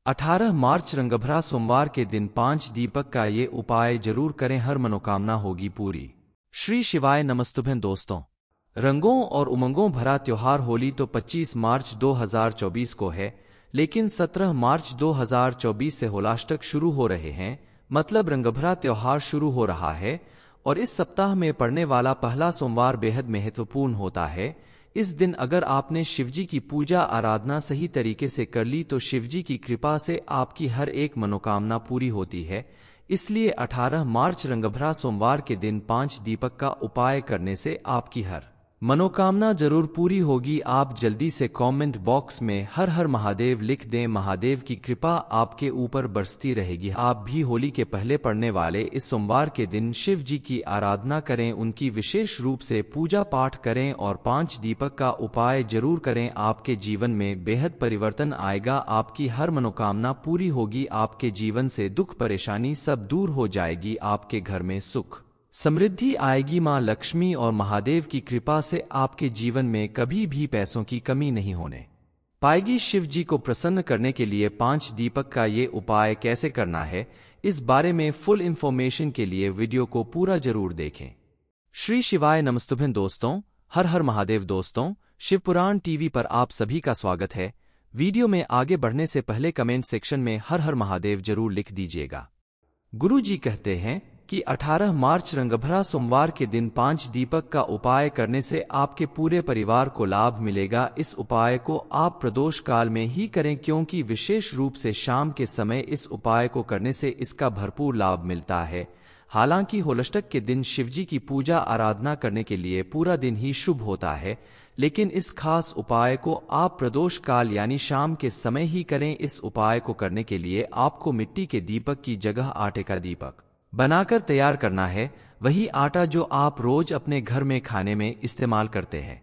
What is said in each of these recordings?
18 मार्च रंगभरा सोमवार के दिन 5 दीपक का ये उपाय जरूर करें, हर मनोकामना होगी पूरी। श्री शिवाय नमस्तुभ्यं दोस्तों। रंगों और उमंगों भरा त्योहार होली तो 25 मार्च 2024 को है, लेकिन 17 मार्च 2024 से होलाष्टक शुरू हो रहे हैं, मतलब रंगभरा त्योहार शुरू हो रहा है। और इस सप्ताह में पड़ने वाला पहला सोमवार बेहद महत्वपूर्ण होता है। इस दिन अगर आपने शिवजी की पूजा आराधना सही तरीके से कर ली तो शिवजी की कृपा से आपकी हर एक मनोकामना पूरी होती है। इसलिए 18 मार्च रंगभरा सोमवार के दिन 5 दीपक का उपाय करने से आपकी हर मनोकामना जरूर पूरी होगी। आप जल्दी से कमेंट बॉक्स में हर हर महादेव लिख दें, महादेव की कृपा आपके ऊपर बरसती रहेगी। आप भी होली के पहले पड़ने वाले इस सोमवार के दिन शिव जी की आराधना करें, उनकी विशेष रूप से पूजा पाठ करें और 5 दीपक का उपाय जरूर करें। आपके जीवन में बेहद परिवर्तन आएगा, आपकी हर मनोकामना पूरी होगी, आपके जीवन से दुख परेशानी सब दूर हो जाएगी, आपके घर में सुख समृद्धि आएगी। मां लक्ष्मी और महादेव की कृपा से आपके जीवन में कभी भी पैसों की कमी नहीं होने पाएगी। शिव जी को प्रसन्न करने के लिए 5 दीपक का ये उपाय कैसे करना है, इस बारे में फुल इंफॉर्मेशन के लिए वीडियो को पूरा जरूर देखें। श्री शिवाय नमस्तुभ्यं दोस्तों, हर हर महादेव दोस्तों। शिवपुराण टीवी पर आप सभी का स्वागत है। वीडियो में आगे बढ़ने से पहले कमेंट सेक्शन में हर हर महादेव जरूर लिख दीजिएगा। गुरु जी कहते हैं कि 18 मार्च रंगभरा सोमवार के दिन 5 दीपक का उपाय करने से आपके पूरे परिवार को लाभ मिलेगा। इस उपाय को आप प्रदोष काल में ही करें, क्योंकि विशेष रूप से शाम के समय इस उपाय को करने से इसका भरपूर लाभ मिलता है। हालांकि होलाष्टक के दिन शिवजी की पूजा आराधना करने के लिए पूरा दिन ही शुभ होता है, लेकिन इस खास उपाय को आप प्रदोष काल यानी शाम के समय ही करें। इस उपाय को करने के लिए आपको मिट्टी के दीपक की जगह आटे का दीपक बनाकर तैयार करना है, वही आटा जो आप रोज अपने घर में खाने में इस्तेमाल करते हैं।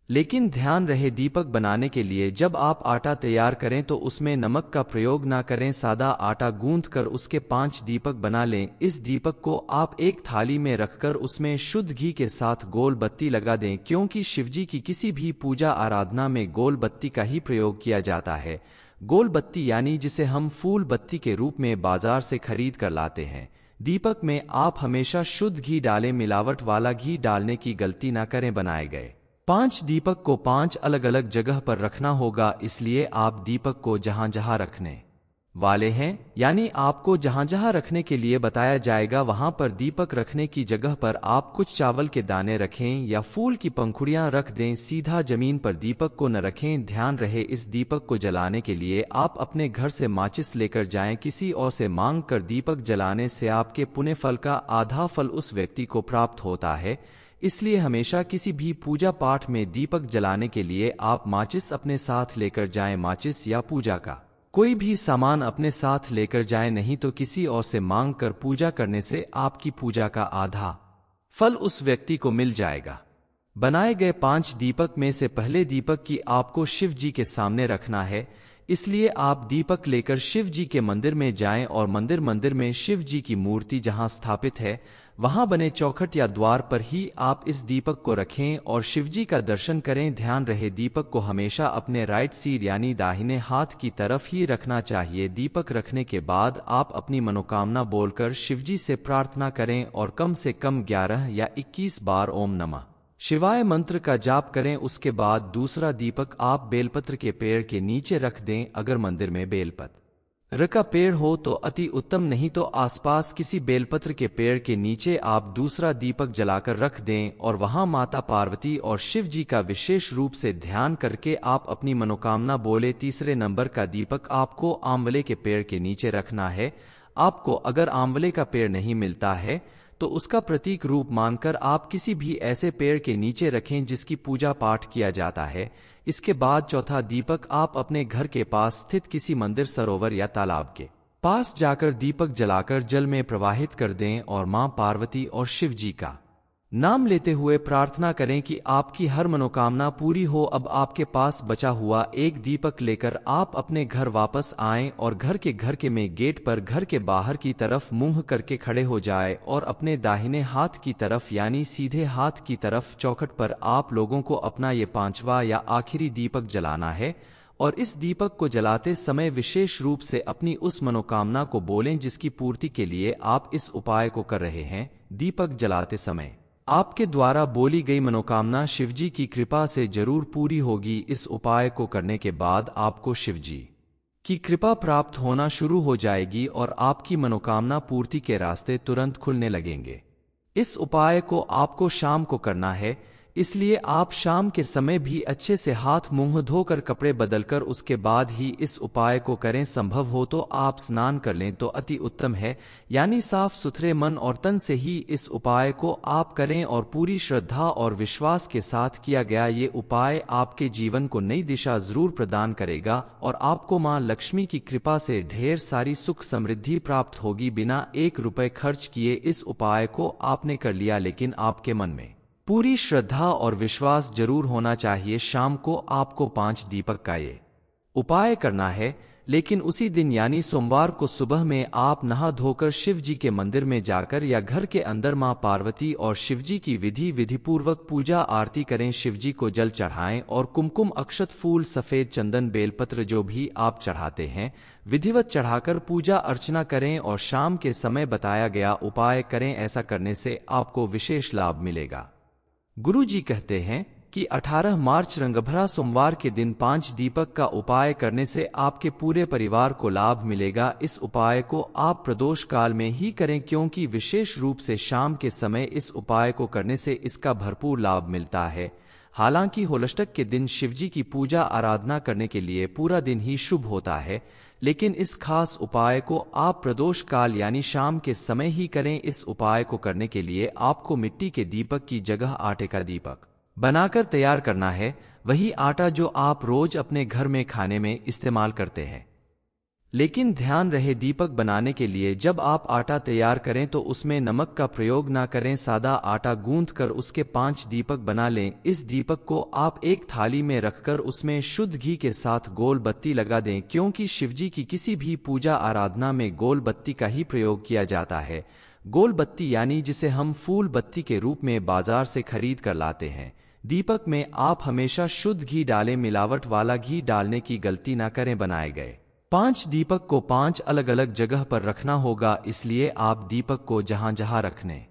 लेकिन ध्यान रहे, दीपक बनाने के लिए जब आप आटा तैयार करें तो उसमें नमक का प्रयोग ना करें, सादा आटा गूंथ कर उसके 5 दीपक बना लें। इस दीपक को आप एक थाली में रखकर उसमें शुद्ध घी के साथ गोल बत्ती लगा दें, क्योंकि शिवजी की किसी भी पूजा आराधना में गोल बत्ती का ही प्रयोग किया जाता है। गोल बत्ती यानी जिसे हम फूल बत्ती के रूप में बाजार से खरीद कर लाते हैं। दीपक में आप हमेशा शुद्ध घी डालें, मिलावट वाला घी डालने की गलती ना करें। बनाए गए 5 दीपक को 5 अलग अलग जगह पर रखना होगा, इसलिए आप दीपक को जहां जहां रखने वाले हैं, यानी आपको जहां जहां रखने के लिए बताया जाएगा वहां पर दीपक रखने की जगह पर आप कुछ चावल के दाने रखें या फूल की पंखुड़ियां रख दें। सीधा जमीन पर दीपक को न रखें। ध्यान रहे, इस दीपक को जलाने के लिए आप अपने घर से माचिस लेकर जाएं, किसी और से मांग कर दीपक जलाने से आपके पुण्य फल का आधा फल उस व्यक्ति को प्राप्त होता है। इसलिए हमेशा किसी भी पूजा पाठ में दीपक जलाने के लिए आप माचिस अपने साथ लेकर जाएं। माचिस या पूजा का कोई भी सामान अपने साथ लेकर जाएं, नहीं तो किसी और से मांग कर पूजा करने से आपकी पूजा का आधा फल उस व्यक्ति को मिल जाएगा। बनाए गए 5 दीपक में से पहले दीपक की आपको शिव जी के सामने रखना है, इसलिए आप दीपक लेकर शिव जी के मंदिर में जाएं और मंदिर में शिव जी की मूर्ति जहां स्थापित है वहां बने चौखट या द्वार पर ही आप इस दीपक को रखें और शिवजी का दर्शन करें। ध्यान रहे, दीपक को हमेशा अपने राइट साइड यानी दाहिने हाथ की तरफ ही रखना चाहिए। दीपक रखने के बाद आप अपनी मनोकामना बोलकर शिवजी से प्रार्थना करें और कम से कम 11 या 21 बार ओम नमः शिवाय मंत्र का जाप करें। उसके बाद दूसरा दीपक आप बेलपत्र के पेड़ के नीचे रख दें। अगर मंदिर में बेलपत्र का पेड़ हो तो अति उत्तम, नहीं तो आसपास किसी बेलपत्र के पेड़ के नीचे आप दूसरा दीपक जलाकर रख दें और वहां माता पार्वती और शिव जी का विशेष रूप से ध्यान करके आप अपनी मनोकामना बोले। तीसरे नंबर का दीपक आपको आंवले के पेड़ के नीचे रखना है। आपको अगर आंवले का पेड़ नहीं मिलता है तो उसका प्रतीक रूप मानकर आप किसी भी ऐसे पेड़ के नीचे रखें जिसकी पूजा पाठ किया जाता है। इसके बाद चौथा दीपक आप अपने घर के पास स्थित किसी मंदिर, सरोवर या तालाब के पास जाकर दीपक जलाकर जल में प्रवाहित कर दें और मां पार्वती और शिव जी का नाम लेते हुए प्रार्थना करें कि आपकी हर मनोकामना पूरी हो। अब आपके पास बचा हुआ एक दीपक लेकर आप अपने घर वापस आएं और घर के में गेट पर घर के बाहर की तरफ मुंह करके खड़े हो जाएं और अपने दाहिने हाथ की तरफ यानी सीधे हाथ की तरफ चौखट पर आप लोगों को अपना ये 5वां या आखिरी दीपक जलाना है और इस दीपक को जलाते समय विशेष रूप से अपनी उस मनोकामना को बोलें जिसकी पूर्ति के लिए आप इस उपाय को कर रहे हैं। दीपक जलाते समय आपके द्वारा बोली गई मनोकामना शिवजी की कृपा से जरूर पूरी होगी। इस उपाय को करने के बाद आपको शिवजी की कृपा प्राप्त होना शुरू हो जाएगी और आपकी मनोकामना पूर्ति के रास्ते तुरंत खुलने लगेंगे। इस उपाय को आपको शाम को करना है, इसलिए आप शाम के समय भी अच्छे से हाथ मुंह धोकर कपड़े बदलकर उसके बाद ही इस उपाय को करें। संभव हो तो आप स्नान कर लें तो अति उत्तम है, यानी साफ सुथरे मन और तन से ही इस उपाय को आप करें और पूरी श्रद्धा और विश्वास के साथ किया गया ये उपाय आपके जीवन को नई दिशा जरूर प्रदान करेगा और आपको मां लक्ष्मी की कृपा से ढेर सारी सुख समृद्धि प्राप्त होगी। बिना 1 रुपए खर्च किए इस उपाय को आपने कर लिया, लेकिन आपके मन में पूरी श्रद्धा और विश्वास जरूर होना चाहिए। शाम को आपको 5 दीपक का ये उपाय करना है, लेकिन उसी दिन यानी सोमवार को सुबह में आप नहा धोकर शिव जी के मंदिर में जाकर या घर के अंदर मां पार्वती और शिवजी की विधिपूर्वक पूजा आरती करें। शिवजी को जल चढ़ाएं और कुमकुम, अक्षत, फूल, सफेद चंदन, बेलपत्र जो भी आप चढ़ाते हैं विधिवत चढ़ाकर पूजा अर्चना करें और शाम के समय बताया गया उपाय करें। ऐसा करने से आपको विशेष लाभ मिलेगा। गुरु जी कहते हैं कि 18 मार्च रंगभरा सोमवार के दिन 5 दीपक का उपाय करने से आपके पूरे परिवार को लाभ मिलेगा। इस उपाय को आप प्रदोष काल में ही करें, क्योंकि विशेष रूप से शाम के समय इस उपाय को करने से इसका भरपूर लाभ मिलता है। हालांकि होलष्टक के दिन शिवजी की पूजा आराधना करने के लिए पूरा दिन ही शुभ होता है, लेकिन इस खास उपाय को आप प्रदोष काल यानी शाम के समय ही करें। इस उपाय को करने के लिए आपको मिट्टी के दीपक की जगह आटे का दीपक बनाकर तैयार करना है, वही आटा जो आप रोज अपने घर में खाने में इस्तेमाल करते हैं। लेकिन ध्यान रहे, दीपक बनाने के लिए जब आप आटा तैयार करें तो उसमें नमक का प्रयोग ना करें। सादा आटा गूंथकर उसके 5 दीपक बना लें। इस दीपक को आप एक थाली में रखकर उसमें शुद्ध घी के साथ गोल बत्ती लगा दें, क्योंकि शिवजी की किसी भी पूजा आराधना में गोल बत्ती का ही प्रयोग किया जाता है। गोल बत्ती यानी जिसे हम फूल बत्ती के रूप में बाजार से खरीद कर लाते हैं। दीपक में आप हमेशा शुद्ध घी डालें, मिलावट वाला घी डालने की गलती ना करें। बनाए गए 5 दीपक को 5 अलग अलग जगह पर रखना होगा, इसलिए आप दीपक को जहां जहां रखने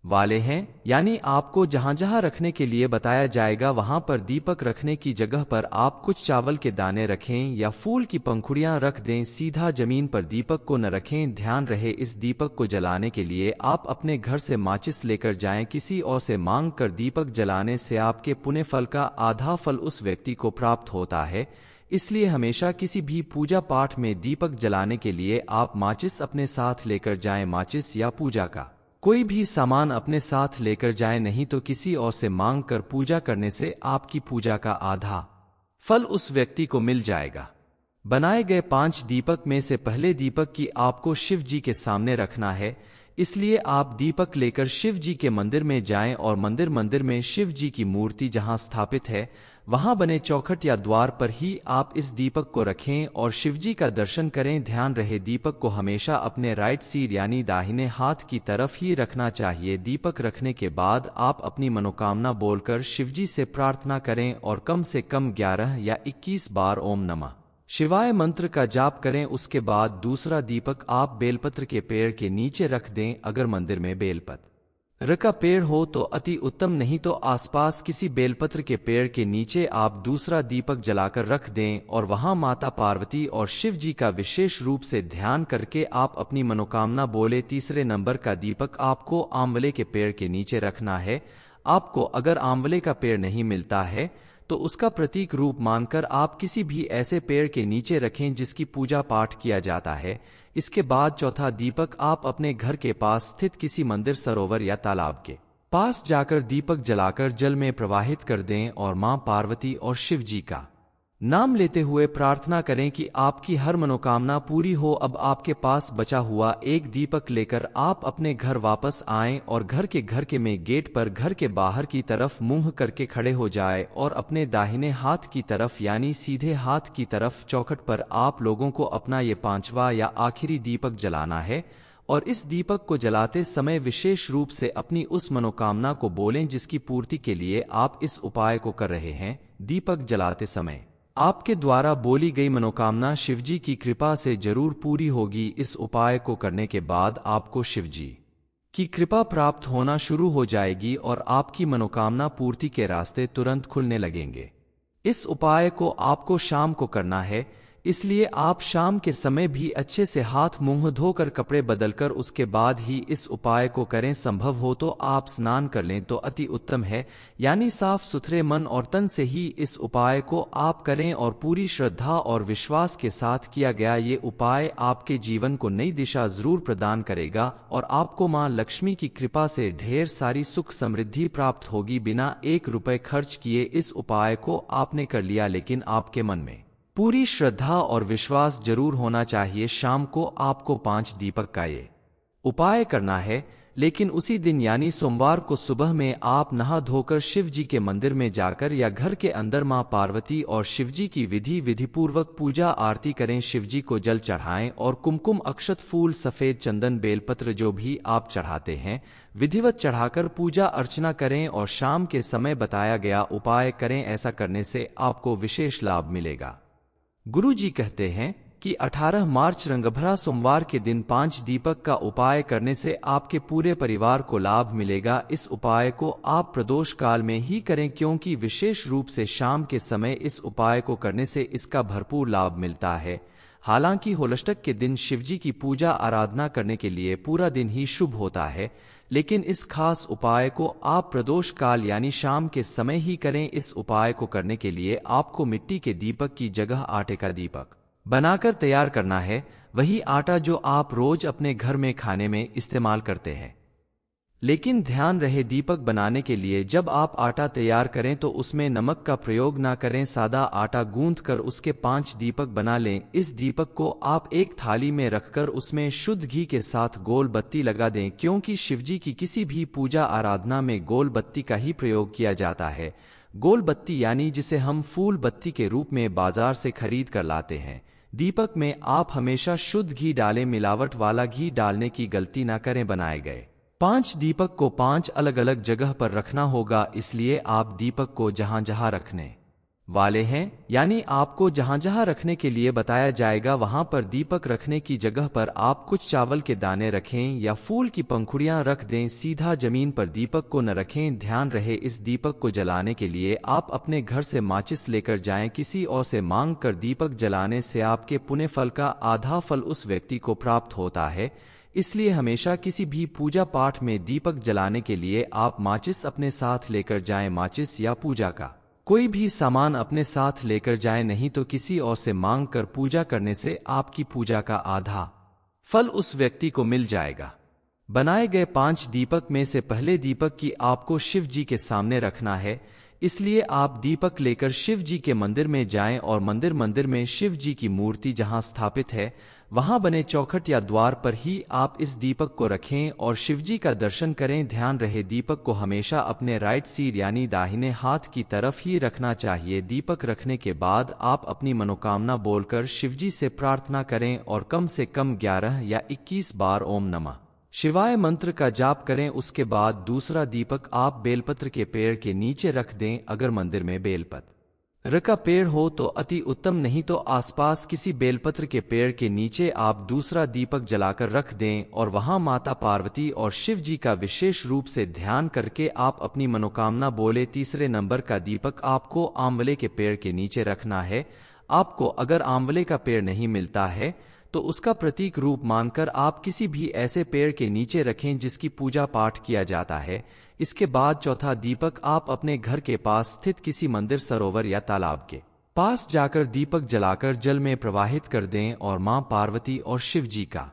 वाले हैं, यानी आपको जहां जहां रखने के लिए बताया जाएगा वहां पर दीपक रखने की जगह पर आप कुछ चावल के दाने रखें या फूल की पंखुड़ियां रख दें। सीधा जमीन पर दीपक को न रखें। ध्यान रहे, इस दीपक को जलाने के लिए आप अपने घर से माचिस लेकर जाएं। किसी और से मांग कर दीपक जलाने से आपके पुण्य फल का आधा फल उस व्यक्ति को प्राप्त होता है। इसलिए हमेशा किसी भी पूजा पाठ में दीपक जलाने के लिए आप माचिस अपने साथ लेकर जाएं। माचिस या पूजा का कोई भी सामान अपने साथ लेकर जाएं, नहीं तो किसी और से मांग कर पूजा करने से आपकी पूजा का आधा फल उस व्यक्ति को मिल जाएगा। बनाए गए 5 दीपक में से पहले दीपक की आपको शिव जी के सामने रखना है, इसलिए आप दीपक लेकर शिव जी के मंदिर में जाएं और मंदिर में शिव जी की मूर्ति जहां स्थापित है वहां बने चौखट या द्वार पर ही आप इस दीपक को रखें और शिवजी का दर्शन करें। ध्यान रहे, दीपक को हमेशा अपने राइट साइड यानी दाहिने हाथ की तरफ ही रखना चाहिए। दीपक रखने के बाद आप अपनी मनोकामना बोलकर शिवजी से प्रार्थना करें और कम से कम 11 या 21 बार ओम नमः शिवाय मंत्र का जाप करें। उसके बाद दूसरा दीपक आप बेलपत्र के पेड़ के नीचे रख दें। अगर मंदिर में बेलपत्र का पेड़ हो तो अति उत्तम, नहीं तो आसपास किसी बेलपत्र के पेड़ के नीचे आप दूसरा दीपक जलाकर रख दें और वहां माता पार्वती और शिव जी का विशेष रूप से ध्यान करके आप अपनी मनोकामना बोले। तीसरे नंबर का दीपक आपको आंवले के पेड़ के नीचे रखना है। आपको अगर आंवले का पेड़ नहीं मिलता है तो उसका प्रतीक रूप मानकर आप किसी भी ऐसे पेड़ के नीचे रखें जिसकी पूजा पाठ किया जाता है। इसके बाद चौथा दीपक आप अपने घर के पास स्थित किसी मंदिर, सरोवर या तालाब के पास जाकर दीपक जलाकर जल में प्रवाहित कर दें और मां पार्वती और शिव जी का नाम लेते हुए प्रार्थना करें कि आपकी हर मनोकामना पूरी हो। अब आपके पास बचा हुआ एक दीपक लेकर आप अपने घर वापस आएं और घर के में गेट पर घर के बाहर की तरफ मुंह करके खड़े हो जाए और अपने दाहिने हाथ की तरफ यानी सीधे हाथ की तरफ चौखट पर आप लोगों को अपना ये 5वां या आखिरी दीपक जलाना है। और इस दीपक को जलाते समय विशेष रूप से अपनी उस मनोकामना को बोलें जिसकी पूर्ति के लिए आप इस उपाय को कर रहे हैं। दीपक जलाते समय आपके द्वारा बोली गई मनोकामना शिवजी की कृपा से जरूर पूरी होगी। इस उपाय को करने के बाद आपको शिवजी की कृपा प्राप्त होना शुरू हो जाएगी और आपकी मनोकामना पूर्ति के रास्ते तुरंत खुलने लगेंगे। इस उपाय को आपको शाम को करना है, इसलिए आप शाम के समय भी अच्छे से हाथ मुंह धोकर कपड़े बदलकर उसके बाद ही इस उपाय को करें। संभव हो तो आप स्नान कर लें तो अति उत्तम है, यानी साफ सुथरे मन और तन से ही इस उपाय को आप करें और पूरी श्रद्धा और विश्वास के साथ किया गया ये उपाय आपके जीवन को नई दिशा जरूर प्रदान करेगा और आपको मां लक्ष्मी की कृपा से ढेर सारी सुख समृद्धि प्राप्त होगी। बिना 1 रुपए खर्च किए इस उपाय को आपने कर लिया, लेकिन आपके मन में पूरी श्रद्धा और विश्वास जरूर होना चाहिए। शाम को आपको 5 दीपक का ये उपाय करना है, लेकिन उसी दिन यानी सोमवार को सुबह में आप नहा धोकर शिव जी के मंदिर में जाकर या घर के अंदर मां पार्वती और शिवजी की विधिपूर्वक पूजा आरती करें। शिवजी को जल चढ़ाएं और कुमकुम, अक्षत, फूल, सफेद चंदन, बेलपत्र जो भी आप चढ़ाते हैं विधिवत चढ़ाकर पूजा अर्चना करें और शाम के समय बताया गया उपाय करें। ऐसा करने से आपको विशेष लाभ मिलेगा। गुरु जी कहते हैं कि 18 मार्च रंगभरा सोमवार के दिन 5 दीपक का उपाय करने से आपके पूरे परिवार को लाभ मिलेगा। इस उपाय को आप प्रदोष काल में ही करें, क्योंकि विशेष रूप से शाम के समय इस उपाय को करने से इसका भरपूर लाभ मिलता है। हालांकि होलष्टक के दिन शिवजी की पूजा आराधना करने के लिए पूरा दिन ही शुभ होता है, लेकिन इस खास उपाय को आप प्रदोष काल यानी शाम के समय ही करें। इस उपाय को करने के लिए आपको मिट्टी के दीपक की जगह आटे का दीपक बनाकर तैयार करना है, वही आटा जो आप रोज अपने घर में खाने में इस्तेमाल करते हैं। लेकिन ध्यान रहे, दीपक बनाने के लिए जब आप आटा तैयार करें तो उसमें नमक का प्रयोग ना करें। सादा आटा गूंथ कर उसके 5 दीपक बना लें। इस दीपक को आप एक थाली में रखकर उसमें शुद्ध घी के साथ गोल बत्ती लगा दें, क्योंकि शिवजी की किसी भी पूजा आराधना में गोल बत्ती का ही प्रयोग किया जाता है। गोल बत्ती यानी जिसे हम फूल बत्ती के रूप में बाजार से खरीद कर लाते हैं। दीपक में आप हमेशा शुद्ध घी डालें, मिलावट वाला घी डालने की गलती ना करें। बनाए गए 5 दीपक को 5 अलग अलग जगह पर रखना होगा, इसलिए आप दीपक को जहां जहां रखने वाले हैं, यानी आपको जहां जहां रखने के लिए बताया जाएगा वहां पर दीपक रखने की जगह पर आप कुछ चावल के दाने रखें या फूल की पंखुड़ियां रख दें। सीधा जमीन पर दीपक को न रखें। ध्यान रहे, इस दीपक को जलाने के लिए आप अपने घर से माचिस लेकर जाएं। किसी और से मांग कर दीपक जलाने से आपके पुण्य फल का आधा फल उस व्यक्ति को प्राप्त होता है। इसलिए हमेशा किसी भी पूजा पाठ में दीपक जलाने के लिए आप माचिस अपने साथ लेकर जाएं। माचिस या पूजा का कोई भी सामान अपने साथ लेकर जाएं, नहीं तो किसी और से मांग कर पूजा करने से आपकी पूजा का आधा फल उस व्यक्ति को मिल जाएगा। बनाए गए 5 दीपक में से पहले दीपक की आपको शिव जी के सामने रखना है, इसलिए आप दीपक लेकर शिव जी के मंदिर में जाएं और मंदिर में शिव जी की मूर्ति जहां स्थापित है वहां बने चौखट या द्वार पर ही आप इस दीपक को रखें और शिवजी का दर्शन करें। ध्यान रहे, दीपक को हमेशा अपने राइट साइड यानी दाहिने हाथ की तरफ ही रखना चाहिए। दीपक रखने के बाद आप अपनी मनोकामना बोलकर शिवजी से प्रार्थना करें और कम से कम 11 या 21 बार ओम नमः शिवाय मंत्र का जाप करें। उसके बाद दूसरा दीपक आप बेलपत्र के पेड़ के नीचे रख दें। अगर मंदिर में बेलपत्र का पेड़ हो तो अति उत्तम, नहीं तो आसपास किसी बेलपत्र के पेड़ के नीचे आप दूसरा दीपक जलाकर रख दें और वहां माता पार्वती और शिव जी का विशेष रूप से ध्यान करके आप अपनी मनोकामना बोले। तीसरे नंबर का दीपक आपको आंवले के पेड़ के नीचे रखना है। आपको अगर आंवले का पेड़ नहीं मिलता है तो उसका प्रतीक रूप मानकर आप किसी भी ऐसे पेड़ के नीचे रखें जिसकी पूजा पाठ किया जाता है। इसके बाद चौथा दीपक आप अपने घर के पास स्थित किसी मंदिर, सरोवर या तालाब के पास जाकर दीपक जलाकर जल में प्रवाहित कर दें और मां पार्वती और शिव जी का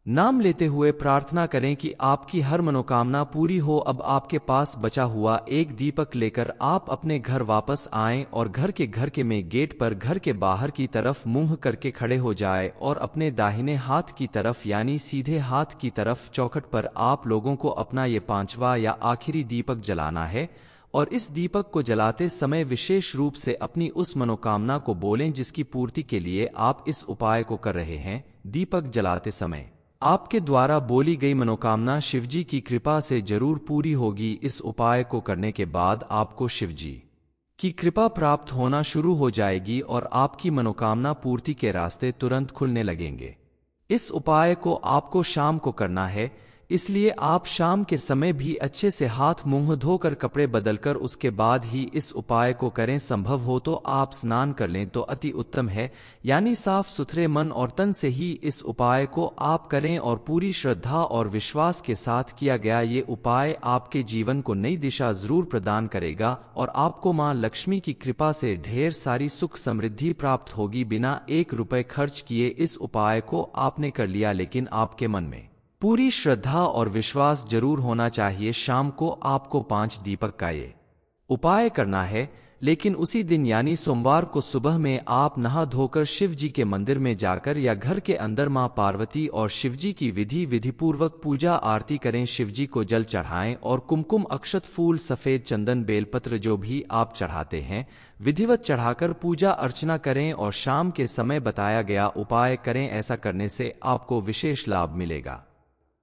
नाम लेते हुए प्रार्थना करें कि आपकी हर मनोकामना पूरी हो। अब आपके पास बचा हुआ एक दीपक लेकर आप अपने घर वापस आएं और घर के में गेट पर घर के बाहर की तरफ मुंह करके खड़े हो जाए और अपने दाहिने हाथ की तरफ यानी सीधे हाथ की तरफ चौखट पर आप लोगों को अपना ये 5वां या आखिरी दीपक जलाना है और इस दीपक को जलाते समय विशेष रूप से अपनी उस मनोकामना को बोलें जिसकी पूर्ति के लिए आप इस उपाय को कर रहे हैं। दीपक जलाते समय आपके द्वारा बोली गई मनोकामना शिवजी की कृपा से जरूर पूरी होगी। इस उपाय को करने के बाद आपको शिवजी की कृपा प्राप्त होना शुरू हो जाएगी और आपकी मनोकामना पूर्ति के रास्ते तुरंत खुलने लगेंगे। इस उपाय को आपको शाम को करना है, इसलिए आप शाम के समय भी अच्छे से हाथ मुंह धोकर कपड़े बदलकर उसके बाद ही इस उपाय को करें। संभव हो तो आप स्नान कर लें तो अति उत्तम है, यानी साफ सुथरे मन और तन से ही इस उपाय को आप करें और पूरी श्रद्धा और विश्वास के साथ किया गया ये उपाय आपके जीवन को नई दिशा जरूर प्रदान करेगा और आपको मां लक्ष्मी की कृपा से ढेर सारी सुख समृद्धि प्राप्त होगी। बिना 1 रुपए खर्च किए इस उपाय को आपने कर लिया, लेकिन आपके मन में पूरी श्रद्धा और विश्वास जरूर होना चाहिए। शाम को आपको 5 दीपक का ये उपाय करना है, लेकिन उसी दिन यानी सोमवार को सुबह में आप नहा धोकर शिव जी के मंदिर में जाकर या घर के अंदर मां पार्वती और शिव जी की विधिपूर्वक पूजा आरती करें। शिव जी को जल चढ़ाएं और कुमकुम, अक्षत, फूल, सफेद चंदन, बेलपत्र जो भी आप चढ़ाते हैं विधिवत चढ़ाकर पूजा अर्चना करें और शाम के समय बताया गया उपाय करें। ऐसा करने से आपको विशेष लाभ मिलेगा।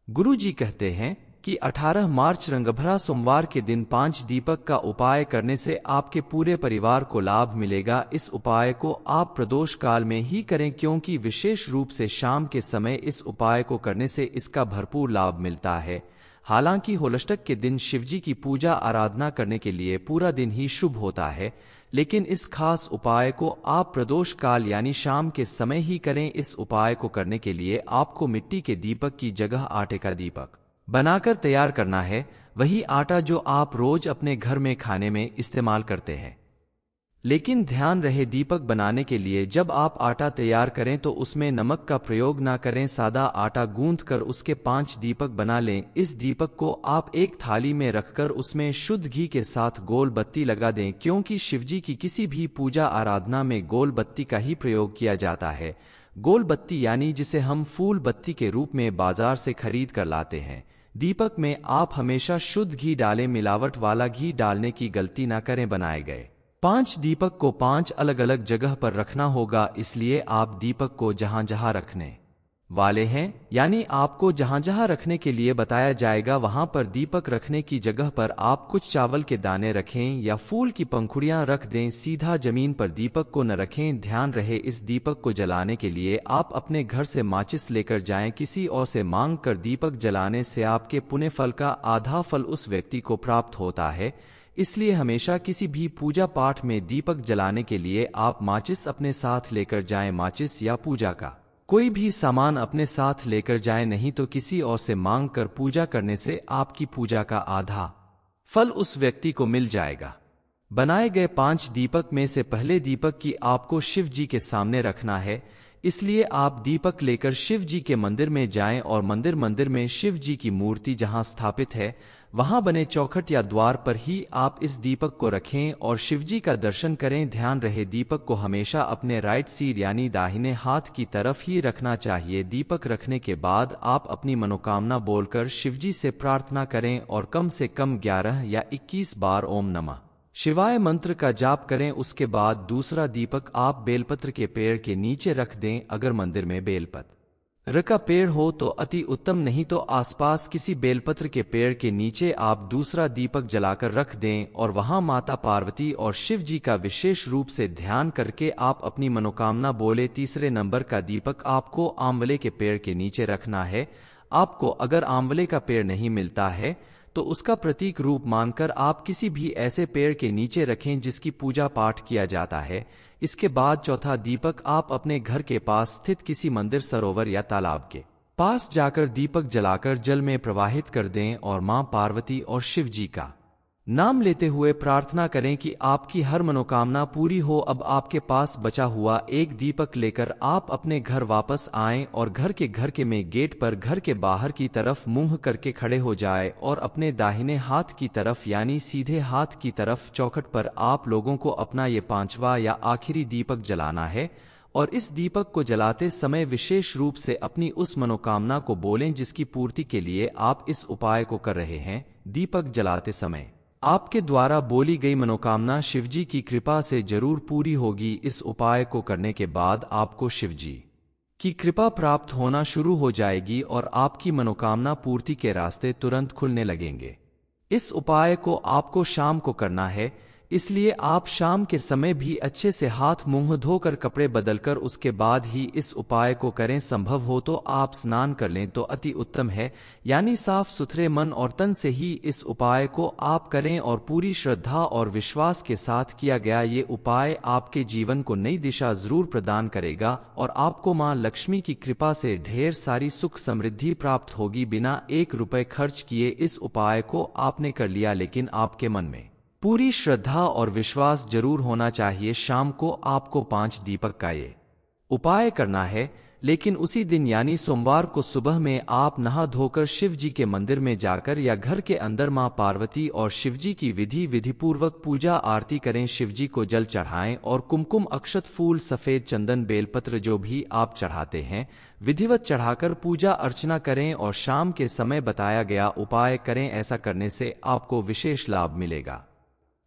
गुरु जी कहते हैं कि 18 मार्च रंगभरा सोमवार के दिन 5 दीपक का उपाय करने से आपके पूरे परिवार को लाभ मिलेगा। इस उपाय को आप प्रदोष काल में ही करें, क्योंकि विशेष रूप से शाम के समय इस उपाय को करने से इसका भरपूर लाभ मिलता है। हालांकि होलष्टक के दिन शिवजी की पूजा आराधना करने के लिए पूरा दिन ही शुभ होता है, लेकिन इस खास उपाय को आप प्रदोष काल यानी शाम के समय ही करें। इस उपाय को करने के लिए आपको मिट्टी के दीपक की जगह आटे का दीपक बनाकर तैयार करना है, वही आटा जो आप रोज अपने घर में खाने में इस्तेमाल करते हैं। लेकिन ध्यान रहे, दीपक बनाने के लिए जब आप आटा तैयार करें तो उसमें नमक का प्रयोग ना करें। सादा आटा गूंथकर उसके 5 दीपक बना लें। इस दीपक को आप एक थाली में रखकर उसमें शुद्ध घी के साथ गोल बत्ती लगा दें, क्योंकि शिवजी की किसी भी पूजा आराधना में गोल बत्ती का ही प्रयोग किया जाता है। गोल बत्ती यानी जिसे हम फूल बत्ती के रूप में बाजार से खरीद कर लाते हैं। दीपक में आप हमेशा शुद्ध घी डालें, मिलावट वाला घी डालने की गलती ना करें। बनाए गए 5 दीपक को 5 अलग अलग जगह पर रखना होगा, इसलिए आप दीपक को जहां जहां रखने वाले हैं, यानी आपको जहां जहां रखने के लिए बताया जाएगा वहां पर दीपक रखने की जगह पर आप कुछ चावल के दाने रखें या फूल की पंखुड़ियां रख दें। सीधा जमीन पर दीपक को न रखें। ध्यान रहे, इस दीपक को जलाने के लिए आप अपने घर से माचिस लेकर जाएं। किसी और से मांग कर दीपक जलाने से आपके पुण्य फल का आधा फल उस व्यक्ति को प्राप्त होता है। इसलिए हमेशा किसी भी पूजा पाठ में दीपक जलाने के लिए आप माचिस अपने साथ लेकर जाएं। माचिस या पूजा का कोई भी सामान अपने साथ लेकर जाएं, नहीं तो किसी और से मांग कर पूजा करने से आपकी पूजा का आधा फल उस व्यक्ति को मिल जाएगा। बनाए गए 5 दीपक में से पहले दीपक की आपको शिव जी के सामने रखना है, इसलिए आप दीपक लेकर शिव जी के मंदिर में जाएं और मंदिर में शिव जी की मूर्ति जहां स्थापित है वहां बने चौखट या द्वार पर ही आप इस दीपक को रखें और शिवजी का दर्शन करें। ध्यान रहे, दीपक को हमेशा अपने राइट साइड यानी दाहिने हाथ की तरफ ही रखना चाहिए। दीपक रखने के बाद आप अपनी मनोकामना बोलकर शिवजी से प्रार्थना करें और कम से कम 11 या 21 बार ओम नमः शिवाय मंत्र का जाप करें। उसके बाद दूसरा दीपक आप बेलपत्र के पेड़ के नीचे रख दें। अगर मंदिर में बेलपत्र का पेड़ हो तो अति उत्तम, नहीं तो आसपास किसी बेलपत्र के पेड़ के नीचे आप दूसरा दीपक जलाकर रख दें और वहां माता पार्वती और शिव जी का विशेष रूप से ध्यान करके आप अपनी मनोकामना बोले। तीसरे नंबर का दीपक आपको आंवले के पेड़ के नीचे रखना है। आपको अगर आंवले का पेड़ नहीं मिलता है तो उसका प्रतीक रूप मानकर आप किसी भी ऐसे पेड़ के नीचे रखें जिसकी पूजा पाठ किया जाता है। इसके बाद चौथा दीपक आप अपने घर के पास स्थित किसी मंदिर, सरोवर या तालाब के पास जाकर दीपक जलाकर जल में प्रवाहित कर दें और मां पार्वती और शिव जी का नाम लेते हुए प्रार्थना करें कि आपकी हर मनोकामना पूरी हो। अब आपके पास बचा हुआ एक दीपक लेकर आप अपने घर वापस आएं और घर के में गेट पर घर के बाहर की तरफ मुंह करके खड़े हो जाए और अपने दाहिने हाथ की तरफ यानी सीधे हाथ की तरफ चौखट पर आप लोगों को अपना ये 5वां या आखिरी दीपक जलाना है। और इस दीपक को जलाते समय विशेष रूप से अपनी उस मनोकामना को बोलें जिसकी पूर्ति के लिए आप इस उपाय को कर रहे हैं। दीपक जलाते समय आपके द्वारा बोली गई मनोकामना शिवजी की कृपा से जरूर पूरी होगी। इस उपाय को करने के बाद आपको शिवजी की कृपा प्राप्त होना शुरू हो जाएगी और आपकी मनोकामना पूर्ति के रास्ते तुरंत खुलने लगेंगे। इस उपाय को आपको शाम को करना है, इसलिए आप शाम के समय भी अच्छे से हाथ मुंह धोकर कपड़े बदलकर उसके बाद ही इस उपाय को करें। संभव हो तो आप स्नान कर लें तो अति उत्तम है, यानी साफ सुथरे मन और तन से ही इस उपाय को आप करें और पूरी श्रद्धा और विश्वास के साथ किया गया ये उपाय आपके जीवन को नई दिशा जरूर प्रदान करेगा और आपको मां लक्ष्मी की कृपा से ढेर सारी सुख समृद्धि प्राप्त होगी। बिना 1 रुपए खर्च किए इस उपाय को आपने कर लिया, लेकिन आपके मन में पूरी श्रद्धा और विश्वास जरूर होना चाहिए। शाम को आपको 5 दीपक का ये उपाय करना है, लेकिन उसी दिन यानी सोमवार को सुबह में आप नहा धोकर शिव जी के मंदिर में जाकर या घर के अंदर मां पार्वती और शिव जी की विधिपूर्वक पूजा आरती करें। शिव जी को जल चढ़ाएं और कुमकुम, अक्षत, फूल, सफेद चंदन, बेलपत्र जो भी आप चढ़ाते हैं विधिवत चढ़ाकर पूजा अर्चना करें और शाम के समय बताया गया उपाय करें। ऐसा करने से आपको विशेष लाभ मिलेगा।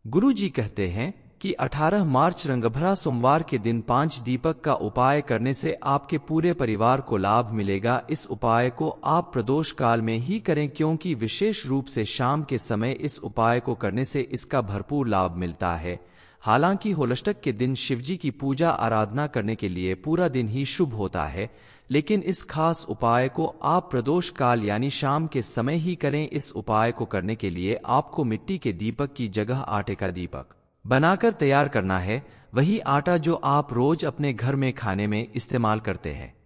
गुरु जी कहते हैं कि 18 मार्च रंगभरा सोमवार के दिन 5 दीपक का उपाय करने से आपके पूरे परिवार को लाभ मिलेगा। इस उपाय को आप प्रदोष काल में ही करें, क्योंकि विशेष रूप से शाम के समय इस उपाय को करने से इसका भरपूर लाभ मिलता है। हालांकि होलष्टक के दिन शिवजी की पूजा आराधना करने के लिए पूरा दिन ही शुभ होता है, लेकिन इस खास उपाय को आप प्रदोष काल यानी शाम के समय ही करें। इस उपाय को करने के लिए आपको मिट्टी के दीपक की जगह आटे का दीपक बनाकर तैयार करना है, वही आटा जो आप रोज अपने घर में खाने में इस्तेमाल करते हैं।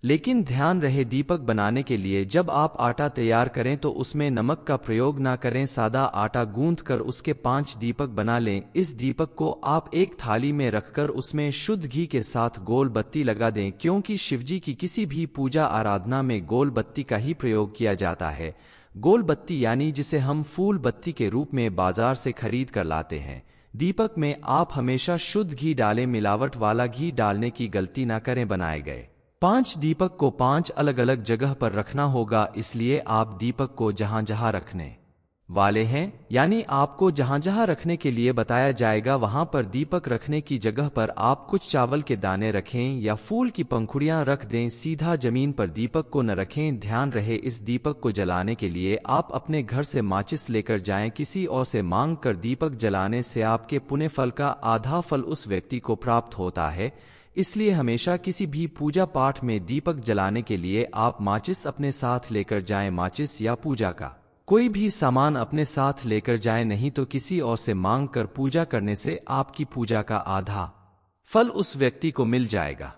लेकिन ध्यान रहे, दीपक बनाने के लिए जब आप आटा तैयार करें तो उसमें नमक का प्रयोग ना करें। सादा आटा गूंथ कर उसके 5 दीपक बना लें। इस दीपक को आप एक थाली में रखकर उसमें शुद्ध घी के साथ गोल बत्ती लगा दें, क्योंकि शिवजी की किसी भी पूजा आराधना में गोल बत्ती का ही प्रयोग किया जाता है। गोल बत्ती यानी जिसे हम फूल बत्ती के रूप में बाजार से खरीद कर लाते हैं। दीपक में आप हमेशा शुद्ध घी डालें, मिलावट वाला घी डालने की गलती ना करें। बनाए गए 5 दीपक को 5 अलग अलग जगह पर रखना होगा, इसलिए आप दीपक को जहां जहां रखने वाले हैं, यानी आपको जहां जहां रखने के लिए बताया जाएगा वहां पर दीपक रखने की जगह पर आप कुछ चावल के दाने रखें या फूल की पंखुड़ियां रख दें। सीधा जमीन पर दीपक को न रखें। ध्यान रहे, इस दीपक को जलाने के लिए आप अपने घर से माचिस लेकर जाएं। किसी और से मांग कर दीपक जलाने से आपके पुण्य फल का आधा फल उस व्यक्ति को प्राप्त होता है। इसलिए हमेशा किसी भी पूजा पाठ में दीपक जलाने के लिए आप माचिस अपने साथ लेकर जाएं। माचिस या पूजा का कोई भी सामान अपने साथ लेकर जाएं, नहीं तो किसी और से मांग कर पूजा करने से आपकी पूजा का आधा फल उस व्यक्ति को मिल जाएगा।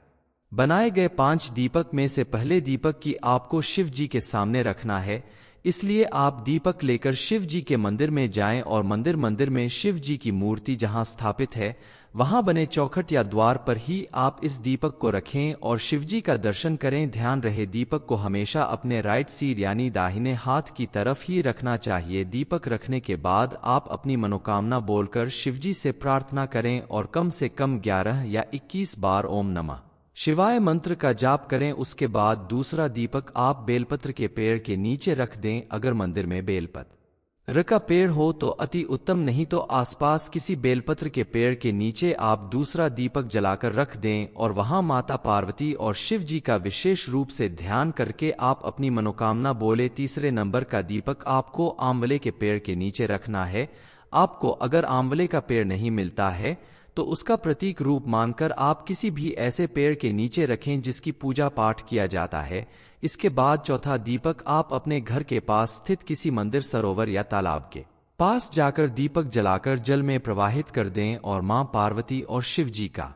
बनाए गए 5 दीपक में से पहले दीपक की आपको शिव जी के सामने रखना है, इसलिए आप दीपक लेकर शिव जी के मंदिर में जाएं और मंदिर में शिव जी की मूर्ति जहां स्थापित है वहां बने चौखट या द्वार पर ही आप इस दीपक को रखें और शिवजी का दर्शन करें। ध्यान रहे, दीपक को हमेशा अपने राइट साइड यानी दाहिने हाथ की तरफ ही रखना चाहिए। दीपक रखने के बाद आप अपनी मनोकामना बोलकर शिवजी से प्रार्थना करें और कम से कम 11 या 21 बार ओम नमः शिवाय मंत्र का जाप करें। उसके बाद दूसरा दीपक आप बेलपत्र के पेड़ के नीचे रख दें। अगर मंदिर में बेलपत्र का पेड़ हो तो अति उत्तम, नहीं तो आसपास किसी बेलपत्र के पेड़ के नीचे आप दूसरा दीपक जलाकर रख दें और वहां माता पार्वती और शिव जी का विशेष रूप से ध्यान करके आप अपनी मनोकामना बोले। तीसरे नंबर का दीपक आपको आंवले के पेड़ के नीचे रखना है। आपको अगर आंवले का पेड़ नहीं मिलता है तो उसका प्रतीक रूप मानकर आप किसी भी ऐसे पेड़ के नीचे रखें जिसकी पूजा पाठ किया जाता है। इसके बाद चौथा दीपक आप अपने घर के पास स्थित किसी मंदिर, सरोवर या तालाब के पास जाकर दीपक जलाकर जल में प्रवाहित कर दें और मां पार्वती और शिव जी का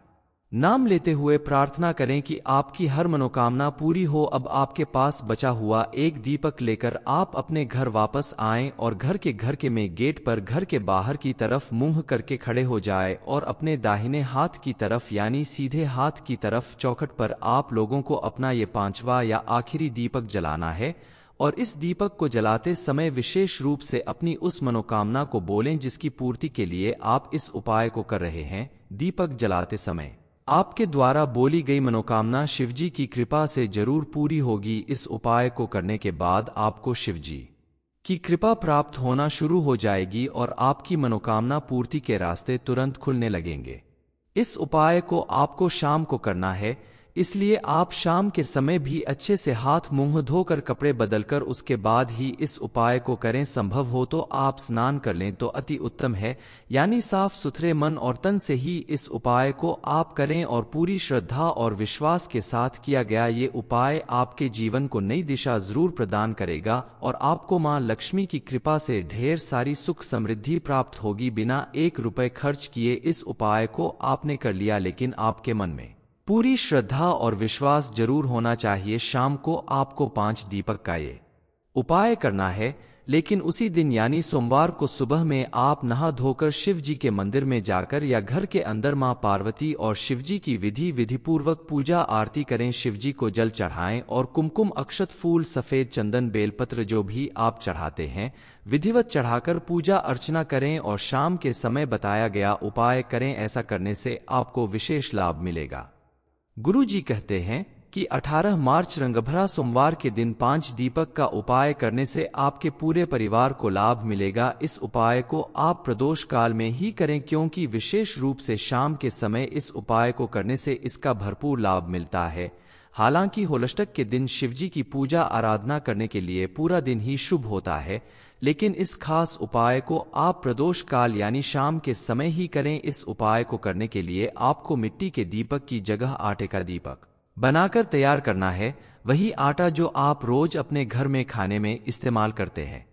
नाम लेते हुए प्रार्थना करें कि आपकी हर मनोकामना पूरी हो। अब आपके पास बचा हुआ एक दीपक लेकर आप अपने घर वापस आएं और घर के में गेट पर घर के बाहर की तरफ मुंह करके खड़े हो जाए और अपने दाहिने हाथ की तरफ यानी सीधे हाथ की तरफ चौखट पर आप लोगों को अपना ये 5वां या आखिरी दीपक जलाना है और इस दीपक को जलाते समय विशेष रूप से अपनी उस मनोकामना को बोलें जिसकी पूर्ति के लिए आप इस उपाय को कर रहे हैं। दीपक जलाते समय आपके द्वारा बोली गई मनोकामना शिवजी की कृपा से जरूर पूरी होगी। इस उपाय को करने के बाद आपको शिवजी की कृपा प्राप्त होना शुरू हो जाएगी और आपकी मनोकामना पूर्ति के रास्ते तुरंत खुलने लगेंगे। इस उपाय को आपको शाम को करना है, इसलिए आप शाम के समय भी अच्छे से हाथ मुंह धोकर कपड़े बदलकर उसके बाद ही इस उपाय को करें। संभव हो तो आप स्नान कर लें तो अति उत्तम है, यानी साफ सुथरे मन और तन से ही इस उपाय को आप करें और पूरी श्रद्धा और विश्वास के साथ किया गया ये उपाय आपके जीवन को नई दिशा जरूर प्रदान करेगा और आपको मां लक्ष्मी की कृपा से ढेर सारी सुख समृद्धि प्राप्त होगी। बिना 1 रुपए खर्च किए इस उपाय को आपने कर लिया, लेकिन आपके मन में पूरी श्रद्धा और विश्वास जरूर होना चाहिए। शाम को आपको 5 दीपक का ये उपाय करना है, लेकिन उसी दिन यानी सोमवार को सुबह में आप नहा धोकर शिव जी के मंदिर में जाकर या घर के अंदर मां पार्वती और शिव जी की विधिपूर्वक पूजा आरती करें। शिव जी को जल चढ़ाएं और कुमकुम, अक्षत, फूल, सफेद चंदन, बेलपत्र जो भी आप चढ़ाते हैं विधिवत चढ़ाकर पूजा अर्चना करें और शाम के समय बताया गया उपाय करें। ऐसा करने से आपको विशेष लाभ मिलेगा। गुरु जी कहते हैं कि 18 मार्च रंगभरा सोमवार के दिन 5 दीपक का उपाय करने से आपके पूरे परिवार को लाभ मिलेगा। इस उपाय को आप प्रदोष काल में ही करें, क्योंकि विशेष रूप से शाम के समय इस उपाय को करने से इसका भरपूर लाभ मिलता है। हालांकि होलाष्टक के दिन शिवजी की पूजा आराधना करने के लिए पूरा दिन ही शुभ होता है, लेकिन इस खास उपाय को आप प्रदोष काल यानी शाम के समय ही करें। इस उपाय को करने के लिए आपको मिट्टी के दीपक की जगह आटे का दीपक बनाकर तैयार करना है, वही आटा जो आप रोज अपने घर में खाने में इस्तेमाल करते हैं।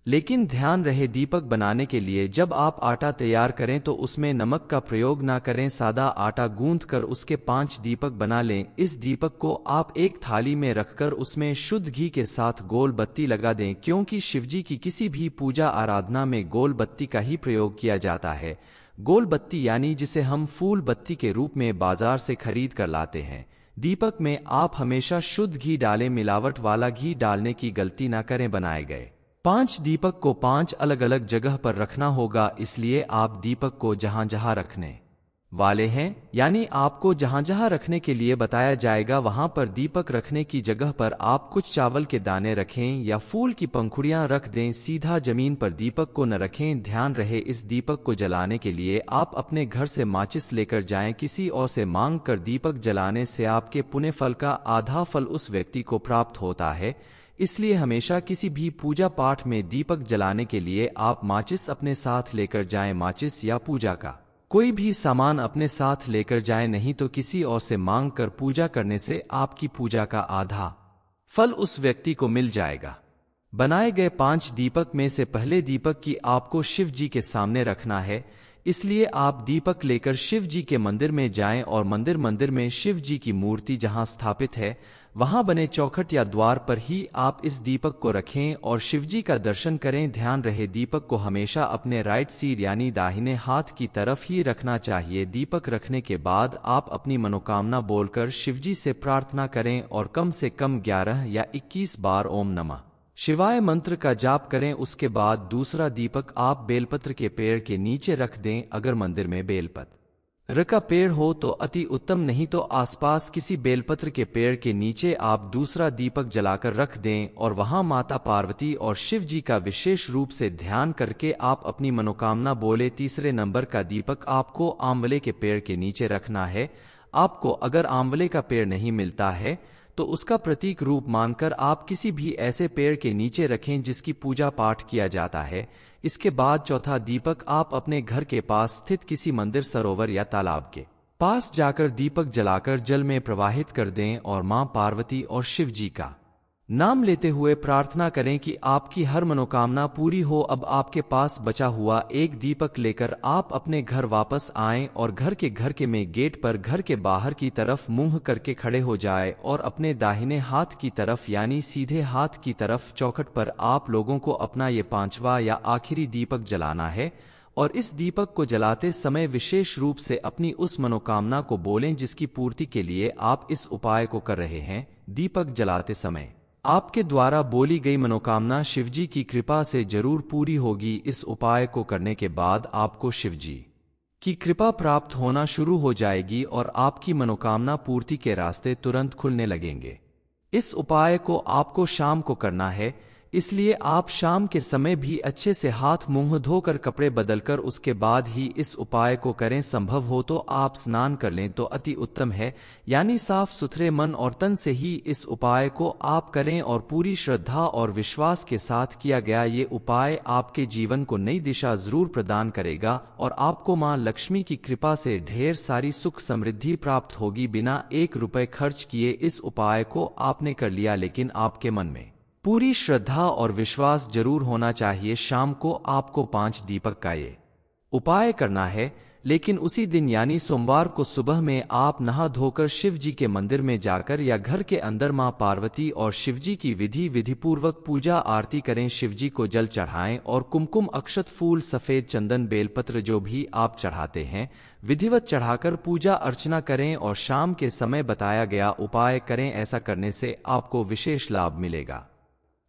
लेकिन ध्यान रहे, दीपक बनाने के लिए जब आप आटा तैयार करें तो उसमें नमक का प्रयोग ना करें। सादा आटा गूंथकर उसके 5 दीपक बना लें। इस दीपक को आप एक थाली में रखकर उसमें शुद्ध घी के साथ गोल बत्ती लगा दें, क्योंकि शिवजी की किसी भी पूजा आराधना में गोल बत्ती का ही प्रयोग किया जाता है। गोल बत्ती यानी जिसे हम फूल बत्ती के रूप में बाजार से खरीद कर लाते हैं। दीपक में आप हमेशा शुद्ध घी डालें, मिलावट वाला घी डालने की गलती ना करें। बनाए गए 5 दीपक को 5 अलग अलग जगह पर रखना होगा, इसलिए आप दीपक को जहां जहां रखने वाले हैं, यानी आपको जहां जहां रखने के लिए बताया जाएगा वहां पर दीपक रखने की जगह पर आप कुछ चावल के दाने रखें या फूल की पंखुड़ियां रख दें। सीधा जमीन पर दीपक को न रखें। ध्यान रहे, इस दीपक को जलाने के लिए आप अपने घर से माचिस लेकर जाएं। किसी और से मांग कर दीपक जलाने से आपके पुण्य फल का आधा फल उस व्यक्ति को प्राप्त होता है। इसलिए हमेशा किसी भी पूजा पाठ में दीपक जलाने के लिए आप माचिस अपने साथ लेकर जाएं। माचिस या पूजा का कोई भी सामान अपने साथ लेकर जाएं, नहीं तो किसी और से मांग कर पूजा करने से आपकी पूजा का आधा फल उस व्यक्ति को मिल जाएगा। बनाए गए 5 दीपक में से पहले दीपक की आपको शिव जी के सामने रखना है, इसलिए आप दीपक लेकर शिव जी के मंदिर में जाएं और मंदिर में शिव जी की मूर्ति जहां स्थापित है वहां बने चौखट या द्वार पर ही आप इस दीपक को रखें और शिवजी का दर्शन करें। ध्यान रहे, दीपक को हमेशा अपने राइट साइड यानी दाहिने हाथ की तरफ ही रखना चाहिए। दीपक रखने के बाद आप अपनी मनोकामना बोलकर शिवजी से प्रार्थना करें और कम से कम 11 या 21 बार ओम नमः शिवाय मंत्र का जाप करें। उसके बाद दूसरा दीपक आप बेलपत्र के पेड़ के नीचे रख दें। अगर मंदिर में बेलपत्र का पेड़ हो तो अति उत्तम, नहीं तो आसपास किसी बेलपत्र के पेड़ के नीचे आप दूसरा दीपक जलाकर रख दें और वहां माता पार्वती और शिव जी का विशेष रूप से ध्यान करके आप अपनी मनोकामना बोले। तीसरे नंबर का दीपक आपको आंवले के पेड़ के नीचे रखना है। आपको अगर आंवले का पेड़ नहीं मिलता है तो उसका प्रतीक रूप मानकर आप किसी भी ऐसे पेड़ के नीचे रखें जिसकी पूजा पाठ किया जाता है। इसके बाद चौथा दीपक आप अपने घर के पास स्थित किसी मंदिर, सरोवर या तालाब के पास जाकर दीपक जलाकर जल में प्रवाहित कर दें और मां पार्वती और शिव जी का नाम लेते हुए प्रार्थना करें कि आपकी हर मनोकामना पूरी हो। अब आपके पास बचा हुआ एक दीपक लेकर आप अपने घर वापस आएं और घर के में गेट पर घर के बाहर की तरफ मुंह करके खड़े हो जाए और अपने दाहिने हाथ की तरफ यानी सीधे हाथ की तरफ चौखट पर आप लोगों को अपना ये 5वां या आखिरी दीपक जलाना है और इस दीपक को जलाते समय विशेष रूप से अपनी उस मनोकामना को बोलें जिसकी पूर्ति के लिए आप इस उपाय को कर रहे हैं। दीपक जलाते समय आपके द्वारा बोली गई मनोकामना शिवजी की कृपा से जरूर पूरी होगी। इस उपाय को करने के बाद आपको शिवजी की कृपा प्राप्त होना शुरू हो जाएगी और आपकी मनोकामना पूर्ति के रास्ते तुरंत खुलने लगेंगे। इस उपाय को आपको शाम को करना है, इसलिए आप शाम के समय भी अच्छे से हाथ मुंह धोकर कपड़े बदलकर उसके बाद ही इस उपाय को करें। संभव हो तो आप स्नान कर लें तो अति उत्तम है, यानी साफ सुथरे मन और तन से ही इस उपाय को आप करें और पूरी श्रद्धा और विश्वास के साथ किया गया ये उपाय आपके जीवन को नई दिशा जरूर प्रदान करेगा और आपको मां लक्ष्मी की कृपा से ढेर सारी सुख समृद्धि प्राप्त होगी। बिना 1 रुपए खर्च किए इस उपाय को आपने कर लिया, लेकिन आपके मन में पूरी श्रद्धा और विश्वास जरूर होना चाहिए। शाम को आपको 5 दीपक का ये उपाय करना है, लेकिन उसी दिन यानी सोमवार को सुबह में आप नहा धोकर शिव जी के मंदिर में जाकर या घर के अंदर मां पार्वती और शिव जी की विधिपूर्वक पूजा आरती करें। शिव जी को जल चढ़ाएं और कुमकुम, अक्षत, फूल, सफेद चंदन, बेलपत्र जो भी आप चढ़ाते हैं विधिवत चढ़ाकर पूजा अर्चना करें और शाम के समय बताया गया उपाय करें। ऐसा करने से आपको विशेष लाभ मिलेगा।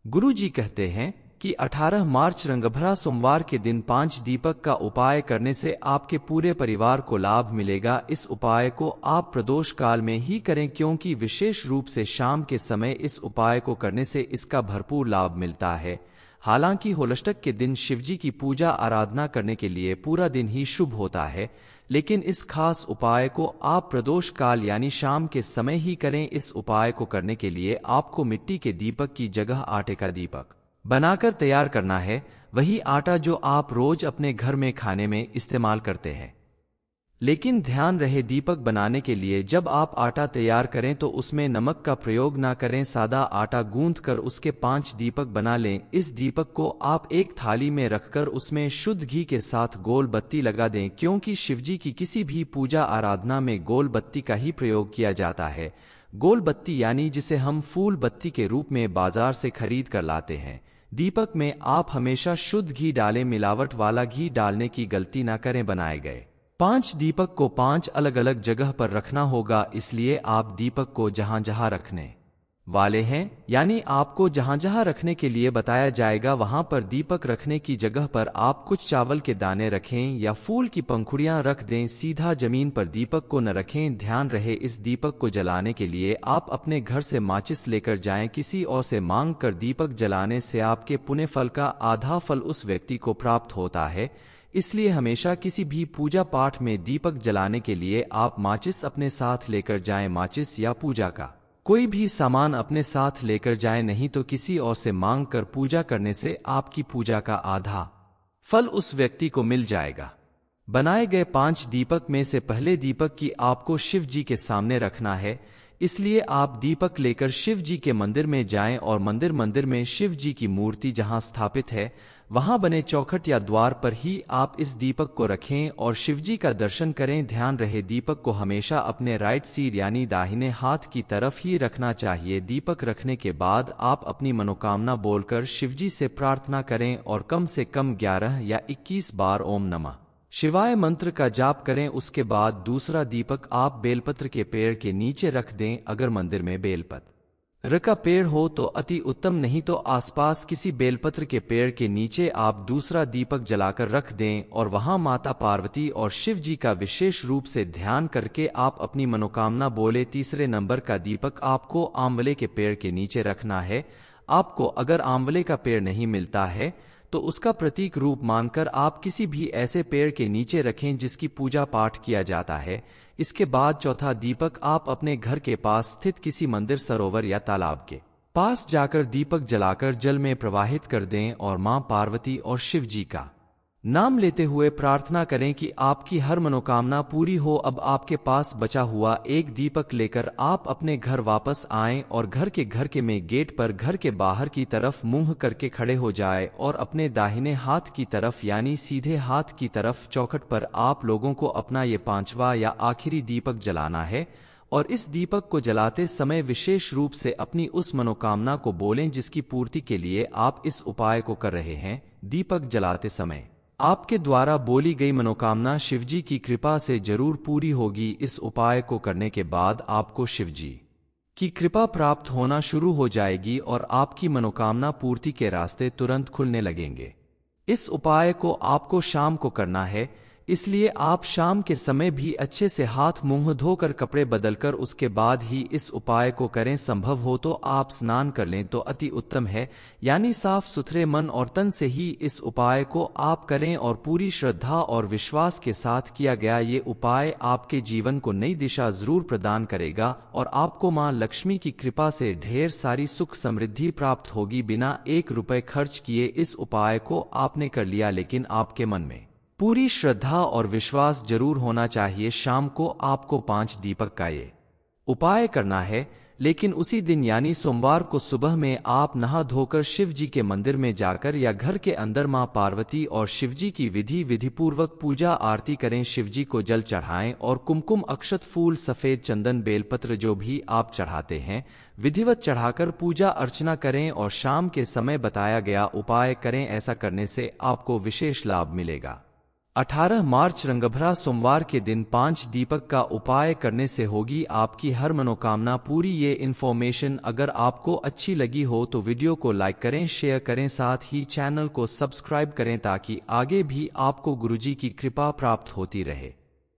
गुरु जी कहते हैं कि 18 मार्च रंगभरा सोमवार के दिन 5 दीपक का उपाय करने से आपके पूरे परिवार को लाभ मिलेगा। इस उपाय को आप प्रदोष काल में ही करें, क्योंकि विशेष रूप से शाम के समय इस उपाय को करने से इसका भरपूर लाभ मिलता है। हालांकि होलष्टक के दिन शिवजी की पूजा आराधना करने के लिए पूरा दिन ही शुभ होता है, लेकिन इस खास उपाय को आप प्रदोष काल यानी शाम के समय ही करें। इस उपाय को करने के लिए आपको मिट्टी के दीपक की जगह आटे का दीपक बनाकर तैयार करना है, वही आटा जो आप रोज अपने घर में खाने में इस्तेमाल करते हैं। लेकिन ध्यान रहे, दीपक बनाने के लिए जब आप आटा तैयार करें तो उसमें नमक का प्रयोग ना करें। सादा आटा गूंथकर उसके 5 दीपक बना लें। इस दीपक को आप एक थाली में रखकर उसमें शुद्ध घी के साथ गोल बत्ती लगा दें, क्योंकि शिवजी की किसी भी पूजा आराधना में गोल बत्ती का ही प्रयोग किया जाता है। गोल बत्ती यानी जिसे हम फूल बत्ती के रूप में बाजार से खरीद कर लाते हैं। दीपक में आप हमेशा शुद्ध घी डालें, मिलावट वाला घी डालने की गलती ना करें। बनाए गए 5 दीपक को 5 अलग अलग जगह पर रखना होगा, इसलिए आप दीपक को जहां जहां रखने वाले हैं, यानी आपको जहां जहां रखने के लिए बताया जाएगा वहां पर दीपक रखने की जगह पर आप कुछ चावल के दाने रखें या फूल की पंखुड़ियां रख दें। सीधा जमीन पर दीपक को न रखें। ध्यान रहे, इस दीपक को जलाने के लिए आप अपने घर से माचिस लेकर जाएं। किसी और से मांग कर दीपक जलाने से आपके पुण्य फल का आधा फल उस व्यक्ति को प्राप्त होता है। इसलिए हमेशा किसी भी पूजा पाठ में दीपक जलाने के लिए आप माचिस अपने साथ लेकर जाएं। माचिस या पूजा का कोई भी सामान अपने साथ लेकर जाएं, नहीं तो किसी और से मांग कर पूजा करने से आपकी पूजा का आधा फल उस व्यक्ति को मिल जाएगा। बनाए गए 5 दीपक में से पहले दीपक की आपको शिव जी के सामने रखना है, इसलिए आप दीपक लेकर शिव जी के मंदिर में जाएं और मंदिर में शिव जी की मूर्ति जहां स्थापित है वहां बने चौखट या द्वार पर ही आप इस दीपक को रखें और शिवजी का दर्शन करें। ध्यान रहे, दीपक को हमेशा अपने राइट साइड यानी दाहिने हाथ की तरफ ही रखना चाहिए। दीपक रखने के बाद आप अपनी मनोकामना बोलकर शिवजी से प्रार्थना करें और कम से कम 11 या 21 बार ओम नमः शिवाय मंत्र का जाप करें। उसके बाद दूसरा दीपक आप बेलपत्र के पेड़ के नीचे रख दें। अगर मंदिर में बेलपत्र का पेड़ हो तो अति उत्तम, नहीं तो आसपास किसी बेलपत्र के पेड़ के नीचे आप दूसरा दीपक जलाकर रख दें और वहां माता पार्वती और शिव जी का विशेष रूप से ध्यान करके आप अपनी मनोकामना बोले। तीसरे नंबर का दीपक आपको आंवले के पेड़ के नीचे रखना है। आपको अगर आंवले का पेड़ नहीं मिलता है तो उसका प्रतीक रूप मानकर आप किसी भी ऐसे पेड़ के नीचे रखें जिसकी पूजा पाठ किया जाता है। इसके बाद चौथा दीपक आप अपने घर के पास स्थित किसी मंदिर, सरोवर या तालाब के पास जाकर दीपक जलाकर जल में प्रवाहित कर दें और मां पार्वती और शिव जी का नाम लेते हुए प्रार्थना करें कि आपकी हर मनोकामना पूरी हो। अब आपके पास बचा हुआ एक दीपक लेकर आप अपने घर वापस आएं और घर के में गेट पर घर के बाहर की तरफ मुंह करके खड़े हो जाए और अपने दाहिने हाथ की तरफ यानी सीधे हाथ की तरफ चौखट पर आप लोगों को अपना ये 5वां या आखिरी दीपक जलाना है। और इस दीपक को जलाते समय विशेष रूप से अपनी उस मनोकामना को बोलें जिसकी पूर्ति के लिए आप इस उपाय को कर रहे हैं। दीपक जलाते समय आपके द्वारा बोली गई मनोकामना शिवजी की कृपा से जरूर पूरी होगी। इस उपाय को करने के बाद आपको शिवजी की कृपा प्राप्त होना शुरू हो जाएगी और आपकी मनोकामना पूर्ति के रास्ते तुरंत खुलने लगेंगे। इस उपाय को आपको शाम को करना है, इसलिए आप शाम के समय भी अच्छे से हाथ मुंह धोकर कपड़े बदलकर उसके बाद ही इस उपाय को करें। संभव हो तो आप स्नान कर लें तो अति उत्तम है, यानी साफ सुथरे मन और तन से ही इस उपाय को आप करें और पूरी श्रद्धा और विश्वास के साथ किया गया ये उपाय आपके जीवन को नई दिशा जरूर प्रदान करेगा और आपको मां लक्ष्मी की कृपा से ढेर सारी सुख समृद्धि प्राप्त होगी। बिना 1 रुपए खर्च किए इस उपाय को आपने कर लिया, लेकिन आपके मन में पूरी श्रद्धा और विश्वास जरूर होना चाहिए। शाम को आपको 5 दीपक का ये उपाय करना है, लेकिन उसी दिन यानी सोमवार को सुबह में आप नहा धोकर शिव जी के मंदिर में जाकर या घर के अंदर मां पार्वती और शिव जी की विधिपूर्वक पूजा आरती करें। शिव जी को जल चढ़ाएं और कुमकुम, अक्षत, फूल, सफेद चंदन, बेलपत्र जो भी आप चढ़ाते हैं विधिवत चढ़ाकर पूजा अर्चना करें और शाम के समय बताया गया उपाय करें। ऐसा करने से आपको विशेष लाभ मिलेगा। 18 मार्च रंगभरा सोमवार के दिन 5 दीपक का उपाय करने से होगी आपकी हर मनोकामना पूरी। ये इन्फॉर्मेशन अगर आपको अच्छी लगी हो तो वीडियो को लाइक करें, शेयर करें, साथ ही चैनल को सब्सक्राइब करें ताकि आगे भी आपको गुरुजी की कृपा प्राप्त होती रहे।